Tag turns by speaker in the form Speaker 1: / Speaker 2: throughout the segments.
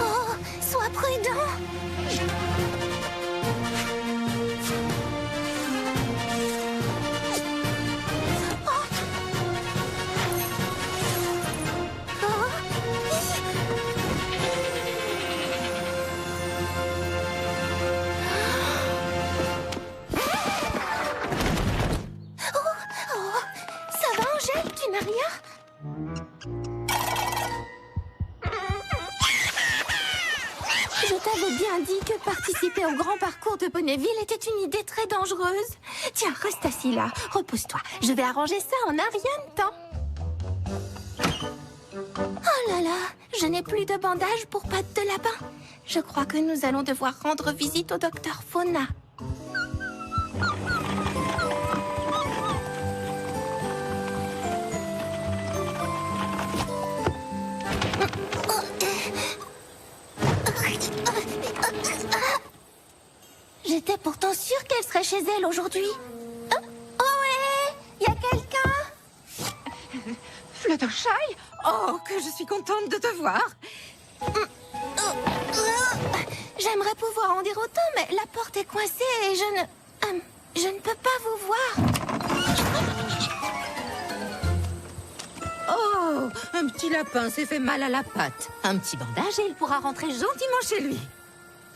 Speaker 1: Oh, sois prudent. Tu n'as rien? Je t'avais bien dit que participer au grand parcours de Bonneville était une idée très dangereuse. Tiens, reste assis là, repose-toi. Je vais arranger ça en un rien de temps. Oh là là, je n'ai plus de bandage pour pattes de lapin. Je crois que nous allons devoir rendre visite au docteur Fauna. J'étais pourtant sûre qu'elle serait chez elle aujourd'hui. Oh ouais, y a quelqu'un?
Speaker 2: Fluttershy? Oh, que je suis contente de te voir.
Speaker 1: J'aimerais pouvoir en dire autant, mais la porte est coincée et je ne peux pas vous voir.
Speaker 2: Oh, un petit lapin s'est fait mal à la patte. Un petit bandage et il pourra rentrer gentiment chez lui.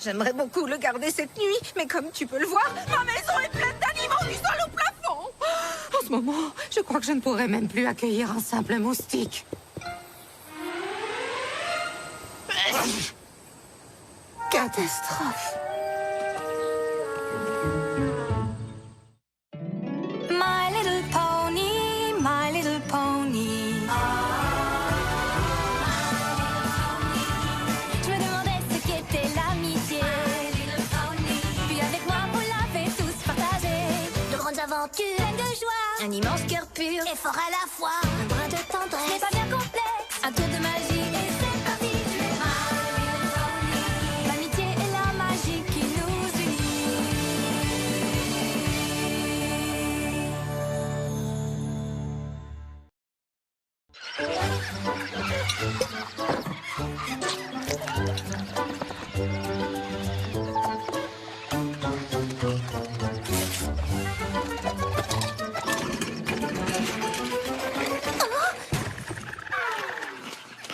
Speaker 2: J'aimerais beaucoup le garder cette nuit, mais comme tu peux le voir, ma maison est pleine d'animaux du sol au plafond. En ce moment, je crois que je ne pourrais même plus accueillir un simple moustique. Catastrophe.
Speaker 3: My little pony, my little pony. Je me demandais ce qu'était l'amitié. Puis avec moi, vous l'avez tous partagé.
Speaker 1: De grandes aventures,
Speaker 3: Pleine de joie,
Speaker 1: un immense cœur pur
Speaker 3: et fort à la fois.
Speaker 1: un brin de
Speaker 3: C'est
Speaker 1: tendresse.
Speaker 3: pas bien complexe, un tour de magie et c'est parti. L'amitié et la magie qui nous unit.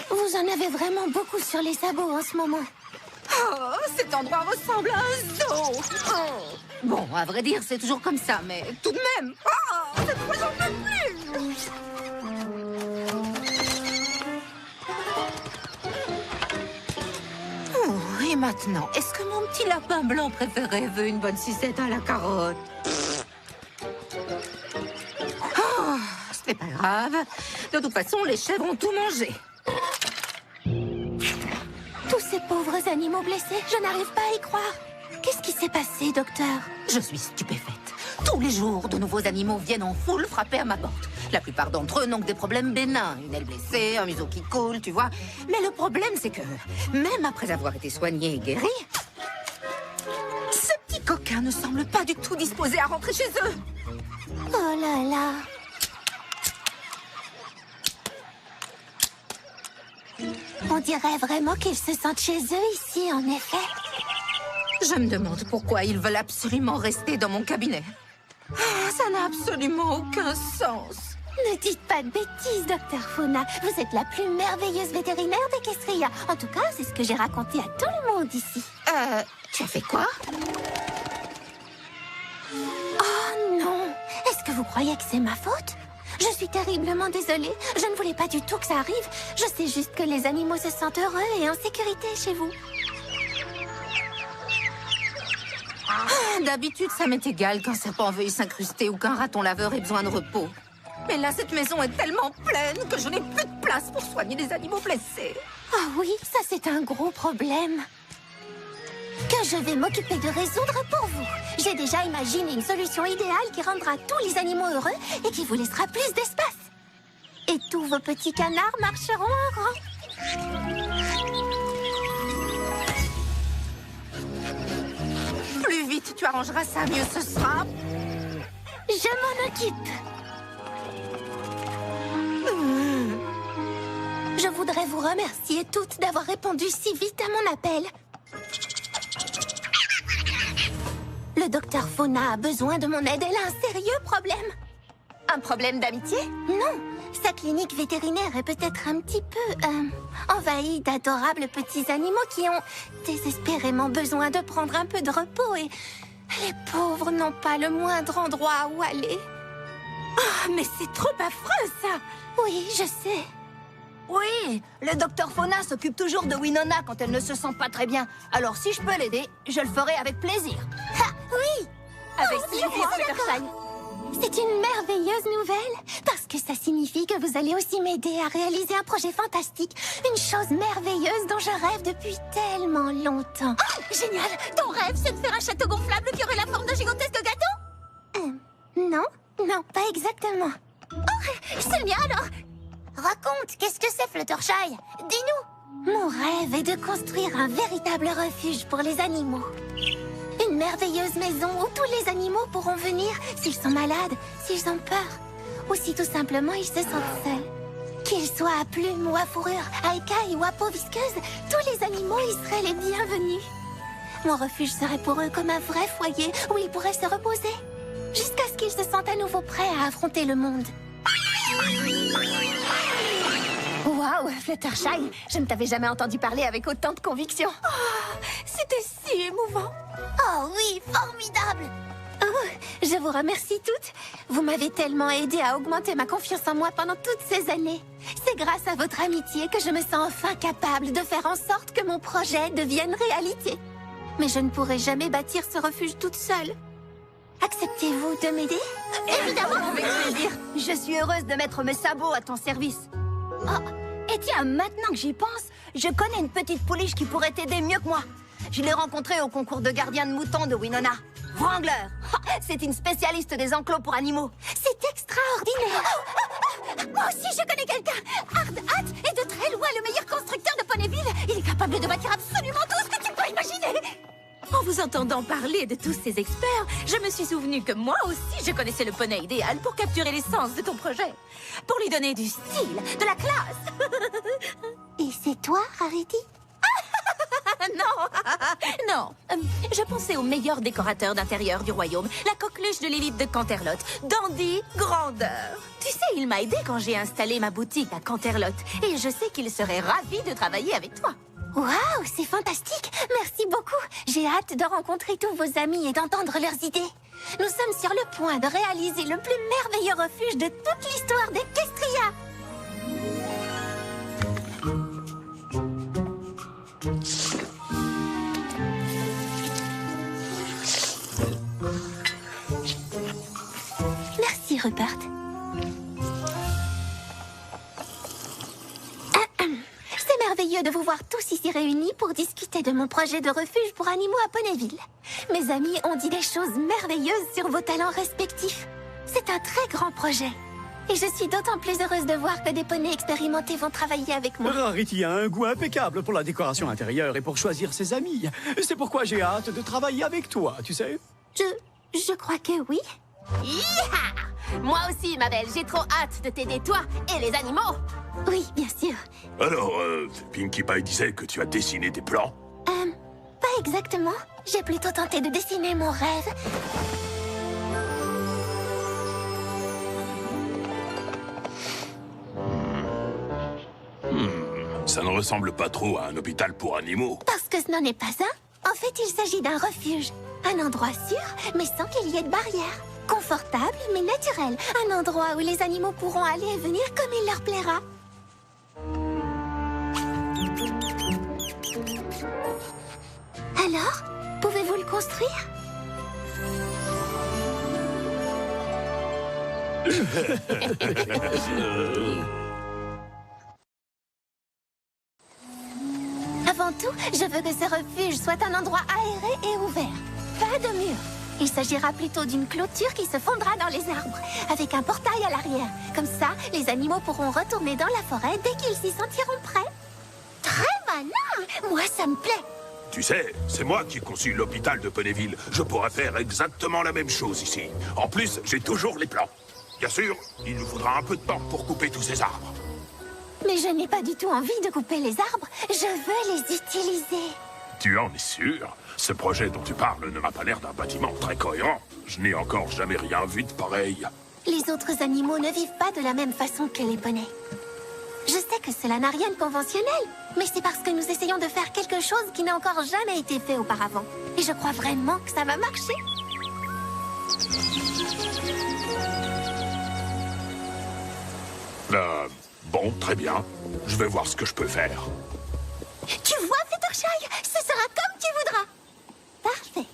Speaker 1: Vous en avez vraiment beaucoup sur les sabots en ce moment.
Speaker 2: Oh, cet endroit ressemble à un zoo. Oh. Bon, à vrai dire, c'est toujours comme ça, mais tout de même. Oh, cette fois, j'en peux plus. Oh, et maintenant, est-ce que mon petit lapin blanc préféré veut une bonne sucette à la carotte? Oh, c'est pas grave. De toute façon, les chèvres ont tout mangé.
Speaker 1: Tous ces pauvres animaux blessés, je n'arrive pas à y croire. Qu'est-ce qui s'est passé, docteur?
Speaker 2: Je suis stupéfaite. Tous les jours, de nouveaux animaux viennent en foule frapper à ma porte. La plupart d'entre eux n'ont que des problèmes bénins. Une aile blessée, un museau qui coule, tu vois. Mais le problème, c'est que, même après avoir été soigné et guéri, ces petits coquins ne semblent pas du tout disposés à rentrer chez eux.
Speaker 1: Oh là là. On dirait vraiment qu'ils se sentent chez eux ici, en effet.
Speaker 2: Je me demande pourquoi ils veulent absolument rester dans mon cabinet. Ah, ça n'a absolument aucun sens.
Speaker 1: Ne dites pas de bêtises, docteur Fauna. Vous êtes la plus merveilleuse vétérinaire d'Equestria. En tout cas, c'est ce que j'ai raconté à tout le monde ici.
Speaker 2: Tu as fait quoi?
Speaker 1: Oh non! Est-ce que vous croyez que c'est ma faute? Je suis terriblement désolée. Je ne voulais pas du tout que ça arrive. Je sais juste que les animaux se sentent heureux et en sécurité chez vous.
Speaker 2: Ah, d'habitude, ça m'est égal qu'un serpent veuille s'incruster ou qu'un raton laveur ait besoin de repos. Mais là, cette maison est tellement pleine que je n'ai plus de place pour soigner les animaux blessés.
Speaker 1: Ah oui, ça c'est un gros problème. Que je vais m'occuper de résoudre pour vous. J'ai déjà imaginé une solution idéale qui rendra tous les animaux heureux et qui vous laissera plus d'espace. Et tous vos petits canards marcheront en rang.
Speaker 2: Plus vite tu arrangeras ça, mieux ce sera.
Speaker 1: Je m'en occupe. Je voudrais vous remercier toutes d'avoir répondu si vite à mon appel. Le docteur Fauna a besoin de mon aide. Elle a un sérieux problème.
Speaker 2: Un problème d'amitié?
Speaker 1: Non, sa clinique vétérinaire est peut-être un petit peu envahie d'adorables petits animaux qui ont désespérément besoin de prendre un peu de repos et les pauvres n'ont pas le moindre endroit où aller.
Speaker 2: Oh, mais c'est trop affreux, ça!
Speaker 1: Oui, je sais.
Speaker 4: Oui, le docteur Fauna s'occupe toujours de Winona quand elle ne se sent pas très bien. Alors si je peux l'aider, je le ferai avec plaisir.
Speaker 1: Ah, oui.
Speaker 2: Avec
Speaker 1: plaisir, Fluttershy. C'est une merveilleuse nouvelle, parce que ça signifie que vous allez aussi m'aider à réaliser un projet fantastique, une chose merveilleuse dont je rêve depuis tellement longtemps.
Speaker 4: Oh, génial! Ton rêve, c'est de faire un château gonflable qui aurait la forme d'un gigantesque gâteau?
Speaker 1: Non, pas exactement.
Speaker 4: Oh, c'est le mien alors! Raconte, qu'est-ce que c'est, Fluttershy? Dis-nous!
Speaker 1: Mon rêve est de construire un véritable refuge pour les animaux. Une merveilleuse maison où tous les animaux pourront venir s'ils sont malades, s'ils ont peur, ou si tout simplement ils se sentent seuls. Qu'ils soient à plumes ou à fourrure, à écailles ou à peau visqueuse, tous les animaux y seraient les bienvenus. Mon refuge serait pour eux comme un vrai foyer où ils pourraient se reposer, jusqu'à ce qu'ils se sentent à nouveau prêts à affronter le monde.
Speaker 4: Waouh, Fluttershy, je ne t'avais jamais entendu parler avec autant de conviction.
Speaker 1: C'était si émouvant.
Speaker 4: Oh oui, formidable!
Speaker 1: Oh, je vous remercie toutes. Vous m'avez tellement aidé à augmenter ma confiance en moi pendant toutes ces années. C'est grâce à votre amitié que je me sens enfin capable de faire en sorte que mon projet devienne réalité. Mais je ne pourrai jamais bâtir ce refuge toute seule. Acceptez-vous de m'aider?
Speaker 4: Évidemment, avec plaisir. Je suis heureuse de mettre mes sabots à ton service. Oh, et tiens, maintenant que j'y pense, je connais une petite pouliche qui pourrait t'aider mieux que moi. Je l'ai rencontrée au concours de gardien de moutons de Winona. Wrangler. C'est une spécialiste des enclos pour animaux.
Speaker 1: C'est extraordinaire.
Speaker 4: Moi aussi, je connais quelqu'un. Hard Hat est de très loin le meilleur constructeur de Ponyville. Il est capable de bâtir absolument tout ce que tu peux imaginer.
Speaker 5: En vous entendant parler de tous ces experts, je me suis souvenu que moi aussi je connaissais le poney idéal pour capturer l'essence de ton projet. Pour lui donner du style, de la classe.
Speaker 1: Et c'est toi, Rarity?
Speaker 5: Non. Je pensais au meilleur décorateur d'intérieur du royaume, la coqueluche de l'élite de Canterlot, Dandy Grandeur. Tu sais, il m'a aidé quand j'ai installé ma boutique à Canterlot, et je sais qu'il serait ravi de travailler avec toi.
Speaker 1: Waouh, c'est fantastique. Merci beaucoup. J'ai hâte de rencontrer tous vos amis et d'entendre leurs idées. Nous sommes sur le point de réaliser le plus merveilleux refuge de toute l'histoire d'Equestria. Merci, Rupert. C'est merveilleux de vous voir tous ici réunis pour discuter de mon projet de refuge pour animaux à Ponyville. Mes amis ont dit des choses merveilleuses sur vos talents respectifs. C'est un très grand projet. Et je suis d'autant plus heureuse de voir que des poneys expérimentés vont travailler avec moi.
Speaker 6: Rarity a un goût impeccable pour la décoration intérieure et pour choisir ses amis. C'est pourquoi j'ai hâte de travailler avec toi, tu sais.
Speaker 1: Je crois que oui.
Speaker 4: Yeeha! Moi aussi, ma belle, j'ai trop hâte de t'aider, toi et les animaux.
Speaker 1: Oui, bien sûr.
Speaker 7: Alors, Pinkie Pie disait que tu as dessiné des plans.
Speaker 1: Pas exactement. J'ai plutôt tenté de dessiner mon rêve.
Speaker 7: Ça ne ressemble pas trop à un hôpital pour animaux.
Speaker 1: Parce que ce n'en est pas un. En fait, il s'agit d'un refuge. Un endroit sûr, mais sans qu'il y ait de barrière. Confortable, mais naturel. Un endroit où les animaux pourront aller et venir comme il leur plaira. Alors, pouvez-vous le construire? Avant tout, je veux que ce refuge soit un endroit aéré et ouvert. Pas de mur. Il s'agira plutôt d'une clôture qui se fondra dans les arbres, avec un portail à l'arrière. Comme ça, les animaux pourront retourner dans la forêt dès qu'ils s'y sentiront prêts.
Speaker 4: non, moi ça me plaît.
Speaker 7: Tu sais, c'est moi qui ai conçu l'hôpital de Ponyville. Je pourrais faire exactement la même chose ici. En plus, j'ai toujours les plans. Bien sûr, il nous faudra un peu de temps pour couper tous ces arbres.
Speaker 1: Mais je n'ai pas du tout envie de couper les arbres. Je veux les utiliser.
Speaker 7: Tu en es sûr? Ce projet dont tu parles ne m'a pas l'air d'un bâtiment très cohérent. Je n'ai encore jamais rien vu de pareil.
Speaker 1: Les autres animaux ne vivent pas de la même façon que les poneys. Je sais que cela n'a rien de conventionnel, mais c'est parce que nous essayons de faire quelque chose qui n'a encore jamais été fait auparavant. Et je crois vraiment que ça va marcher.
Speaker 7: Bon, très bien. Je vais voir ce que je peux faire.
Speaker 1: Tu vois, Fluttershy, ce sera comme tu voudras. Parfait.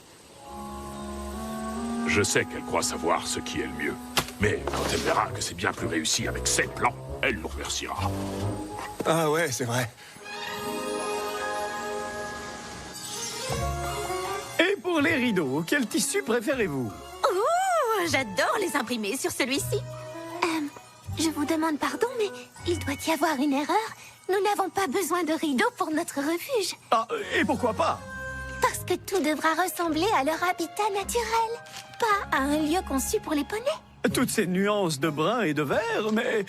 Speaker 7: Je sais qu'elle croit savoir ce qui est le mieux. Mais quand elle verra que c'est bien plus réussi avec ses plans, elle nous remerciera.
Speaker 8: Ah ouais, c'est vrai.
Speaker 6: Et pour les rideaux, quel tissu préférez-vous?
Speaker 5: Oh, j'adore les imprimer sur celui-ci.
Speaker 1: Je vous demande pardon, mais il doit y avoir une erreur. Nous n'avons pas besoin de rideaux pour notre refuge.
Speaker 6: Ah, et pourquoi pas?
Speaker 1: Parce que tout devra ressembler à leur habitat naturel, pas à un lieu conçu pour les poneys.
Speaker 6: Toutes ces nuances de brun et de vert, mais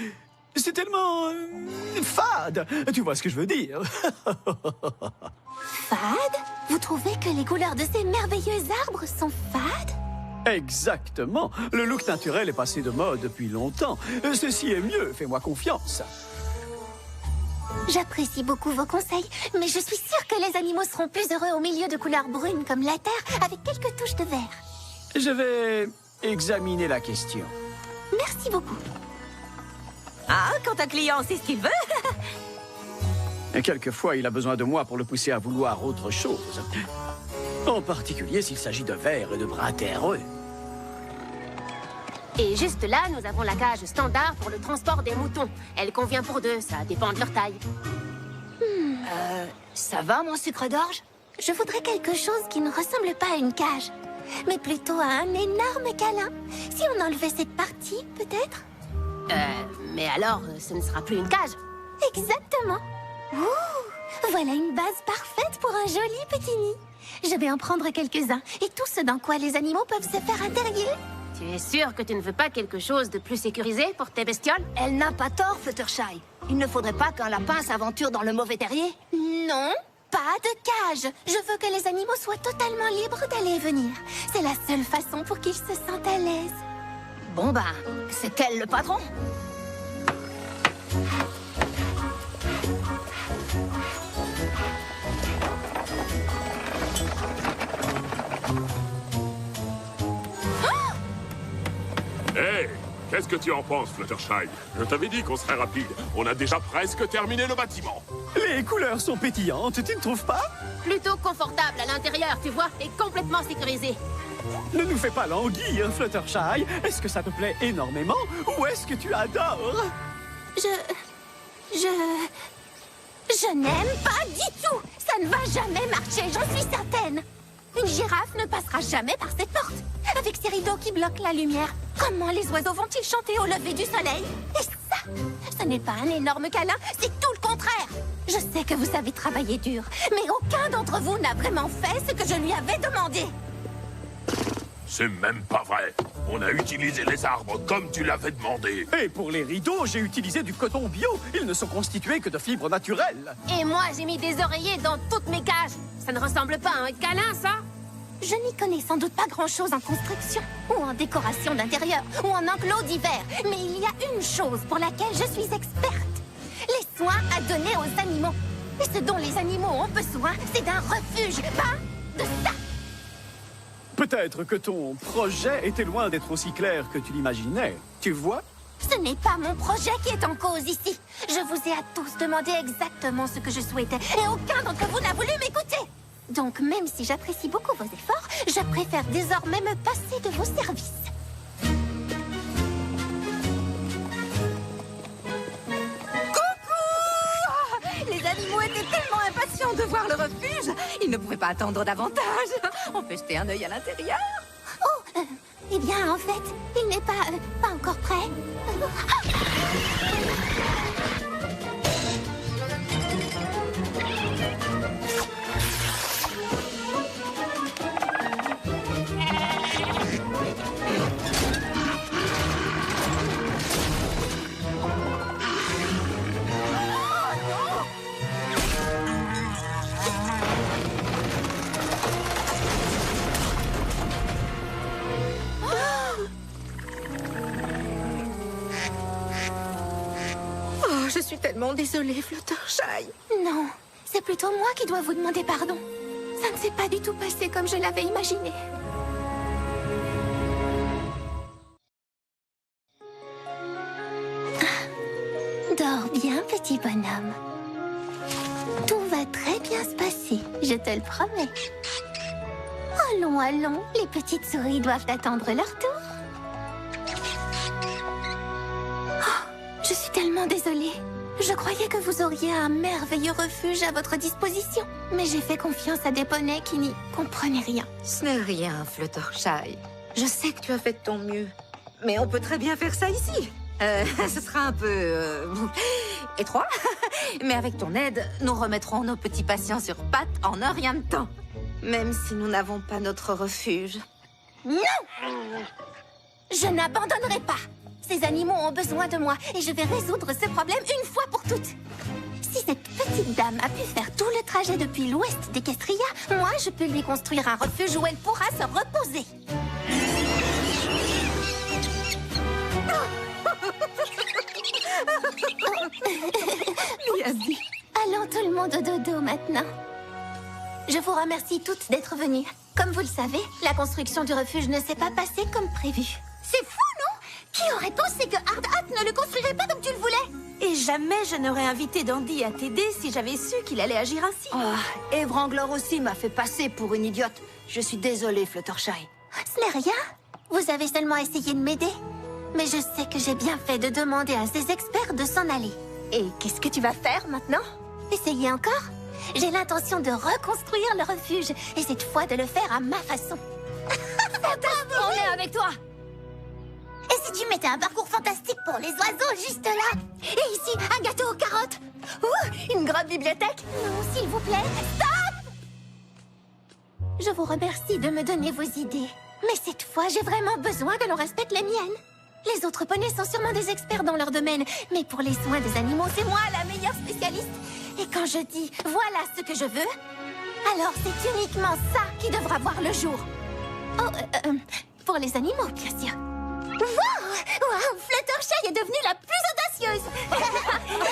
Speaker 6: c'est tellement fade. Tu vois ce que je veux dire?
Speaker 1: Fade? Vous trouvez que les couleurs de ces merveilleux arbres sont fades?
Speaker 6: Exactement. Le look naturel est passé de mode depuis longtemps. Ceci est mieux, fais-moi confiance.
Speaker 1: J'apprécie beaucoup vos conseils, mais je suis sûre que les animaux seront plus heureux au milieu de couleurs brunes comme la terre, avec quelques touches de vert.
Speaker 6: Je vais examiner la question.
Speaker 1: Merci beaucoup.
Speaker 5: Ah, quand un client sait ce qu'il veut.
Speaker 6: Et quelquefois, il a besoin de moi pour le pousser à vouloir autre chose. En particulier s'il s'agit de vert et de brun terreux.
Speaker 9: Et juste là, nous avons la cage standard pour le transport des moutons. Elle convient pour deux, ça dépend de leur taille.
Speaker 4: Ça va, mon sucre d'orge?
Speaker 1: Je voudrais quelque chose qui ne ressemble pas à une cage, mais plutôt à un énorme câlin. Si on enlevait cette partie, peut-être?
Speaker 9: Mais alors, ce ne sera plus une cage.
Speaker 1: Exactement. Ouh, voilà une base parfaite pour un joli petit nid. Je vais en prendre quelques-uns, et tout ce dans quoi les animaux peuvent se faire intérieur.
Speaker 9: Tu es sûr que tu ne veux pas quelque chose de plus sécurisé pour tes bestioles?
Speaker 4: Elle n'a pas tort, Fluttershy. Il ne faudrait pas qu'un lapin s'aventure dans le mauvais terrier.
Speaker 1: Non, pas de cage. Je veux que les animaux soient totalement libres d'aller et venir. C'est la seule façon pour qu'ils se sentent à l'aise.
Speaker 4: Bon ben, c'est elle le patron.
Speaker 7: Hé, qu'est-ce que tu en penses, Fluttershy? Je t'avais dit qu'on serait rapide. On a déjà presque terminé le bâtiment.
Speaker 6: Les couleurs sont pétillantes, tu ne trouves pas?
Speaker 9: Plutôt confortable à l'intérieur, tu vois, et complètement sécurisé.
Speaker 6: Ne nous fais pas languir, Fluttershy. Est-ce que ça te plaît énormément ou est-ce que tu adores?
Speaker 1: Je n'aime pas du tout. Ça ne va jamais marcher, j'en suis certaine. Une girafe ne passera jamais par cette porte. Avec ces rideaux qui bloquent la lumière, comment les oiseaux vont-ils chanter au lever du soleil? Et ça, ce n'est pas un énorme câlin, c'est tout le contraire. Je sais que vous savez travailler dur, mais aucun d'entre vous n'a vraiment fait ce que je lui avais demandé.
Speaker 7: C'est même pas vrai. On a utilisé les arbres comme tu l'avais demandé.
Speaker 6: Et pour les rideaux, j'ai utilisé du coton bio. Ils ne sont constitués que de fibres naturelles.
Speaker 9: Et moi, j'ai mis des oreillers dans toutes mes cages. Ça ne ressemble pas à un câlin, ça?
Speaker 1: Je n'y connais sans doute pas grand-chose en construction, ou en décoration d'intérieur, ou en enclos d'hiver. Mais il y a une chose pour laquelle je suis experte. Les soins à donner aux animaux. Et ce dont les animaux ont besoin, c'est d'un refuge, pas de ça.
Speaker 6: Peut-être que ton projet était loin d'être aussi clair que tu l'imaginais. Tu vois?
Speaker 1: Ce n'est pas mon projet qui est en cause ici. Je vous ai à tous demandé exactement ce que je souhaitais, et aucun d'entre vous n'a voulu m'écouter. Donc, même si j'apprécie beaucoup vos efforts, je préfère désormais me passer de vos services.
Speaker 5: Les animaux étaient tellement impatients de voir le refuge. Ils ne pouvaient pas attendre davantage. On peut jeter un œil à l'intérieur.
Speaker 1: Oh, eh bien, en fait, il n'est pas encore prêt.
Speaker 5: Je suis tellement désolée, Fluttershy.
Speaker 1: Non, c'est plutôt moi qui dois vous demander pardon. Ça ne s'est pas du tout passé comme je l'avais imaginé. Dors bien, petit bonhomme. Tout va très bien se passer, je te le promets. Allons, allons, les petites souris doivent attendre leur tour. Oh, je suis tellement désolée. Je croyais que vous auriez un merveilleux refuge à votre disposition. Mais j'ai fait confiance à des poneys qui n'y comprenaient rien.
Speaker 2: Ce n'est rien, Fluttershy. Je sais que tu as fait de ton mieux. Mais on peut très bien faire ça ici. Ce sera un peu... étroit. Mais avec ton aide, nous remettrons nos petits patients sur pattes en un rien de temps. Même si nous n'avons pas notre refuge.
Speaker 1: Non! Je n'abandonnerai pas. Ces animaux ont besoin de moi et je vais résoudre ce problème une fois pour toutes. Si cette petite dame a pu faire tout le trajet depuis l'ouest d'Equestria, moi, je peux lui construire un refuge où elle pourra se reposer.
Speaker 5: Bien dit.
Speaker 1: Allons tout le monde au dodo maintenant. Je vous remercie toutes d'être venues. Comme vous le savez, la construction du refuge ne s'est pas passée comme prévu. C'est fou, non? Qui aurait pensé que Hard Hat ne le construirait pas comme tu le voulais?
Speaker 5: Et jamais je n'aurais invité Dandy à t'aider si j'avais su qu'il allait agir ainsi.
Speaker 4: Oh, et Wrangler aussi m'a fait passer pour une idiote. Je suis désolée, Fluttershy.
Speaker 1: Ce n'est rien. Vous avez seulement essayé de m'aider. Mais je sais que j'ai bien fait de demander à ces experts de s'en aller. Et qu'est-ce que tu vas faire maintenant? Essayer encore? J'ai l'intention de reconstruire le refuge, et cette fois de le faire à ma façon.
Speaker 4: On est avec toi.
Speaker 1: Et si tu mettais un parcours fantastique pour les oiseaux juste là? Et ici, un gâteau aux carottes? Une grande bibliothèque? Non, s'il vous plaît, stop! Je vous remercie de me donner vos idées. Mais cette fois, j'ai vraiment besoin que l'on respecte les miennes. Les autres poneys sont sûrement des experts dans leur domaine, mais pour les soins des animaux, c'est moi la meilleure spécialiste. Et quand je dis « voilà ce que je veux », alors c'est uniquement ça qui devra voir le jour. Oh, pour les animaux, bien sûr. Wow, Fluttershy est devenue la plus audacieuse.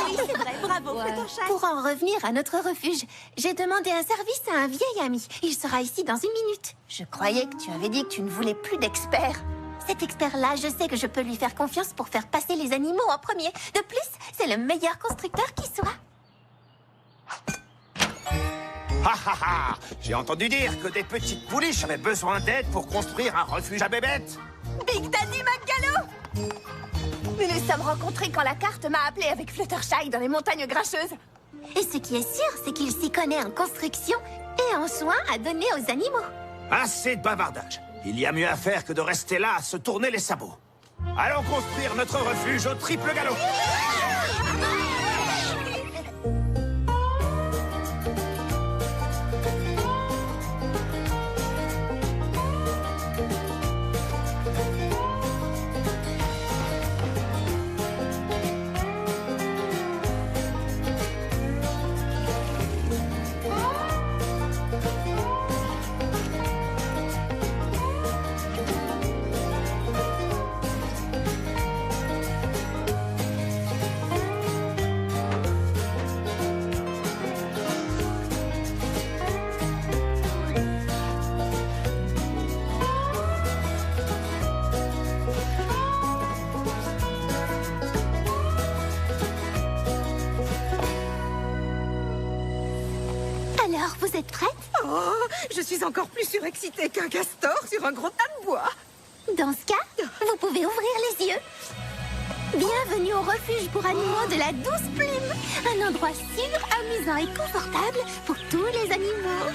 Speaker 5: Oui, c'est vrai, bravo, Fluttershy.
Speaker 1: Pour en revenir à notre refuge, j'ai demandé un service à un vieil ami. Il sera ici dans 1 minute. Je croyais que tu avais dit que tu ne voulais plus d'experts. Cet expert-là, je sais que je peux lui faire confiance pour faire passer les animaux en premier. De plus, c'est le meilleur constructeur qui soit.
Speaker 8: Ha ha ha! J'ai entendu dire que des petites pouliches avaient besoin d'aide pour construire un refuge à bébêtes.
Speaker 1: Big Daddy McGallo! Nous nous sommes rencontrés quand la carte m'a appelé avec Fluttershy dans les montagnes grincheuses. Et ce qui est sûr, c'est qu'il s'y connaît en construction et en soins à donner aux animaux.
Speaker 8: Assez de bavardage. Il y a mieux à faire que de rester là à se tourner les sabots. Allons construire notre refuge au triple galop.
Speaker 1: Alors, vous êtes prête?
Speaker 5: Oh, je suis encore plus surexcitée qu'un castor sur un gros tas de bois.
Speaker 1: Dans ce cas, vous pouvez ouvrir les yeux. Bienvenue au refuge pour animaux de la Douce Plume. Un endroit sûr, amusant et confortable pour tous les animaux.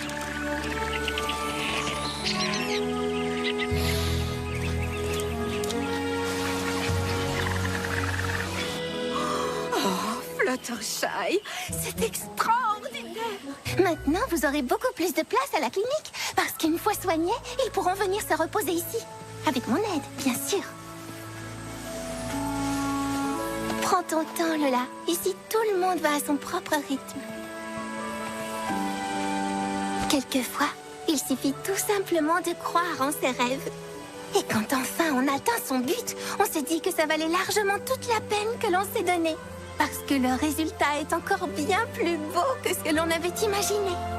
Speaker 5: Fluttershy, c'est extraordinaire.
Speaker 1: Maintenant, vous aurez beaucoup plus de place à la clinique. Parce qu'une fois soignés, ils pourront venir se reposer ici. Avec mon aide, bien sûr. Prends ton temps, Lola. Ici, tout le monde va à son propre rythme. Quelquefois, il suffit tout simplement de croire en ses rêves. Et quand enfin on atteint son but, on se dit que ça valait largement toute la peine que l'on s'est donnée. Parce que le résultat est encore bien plus beau que ce que l'on avait imaginé.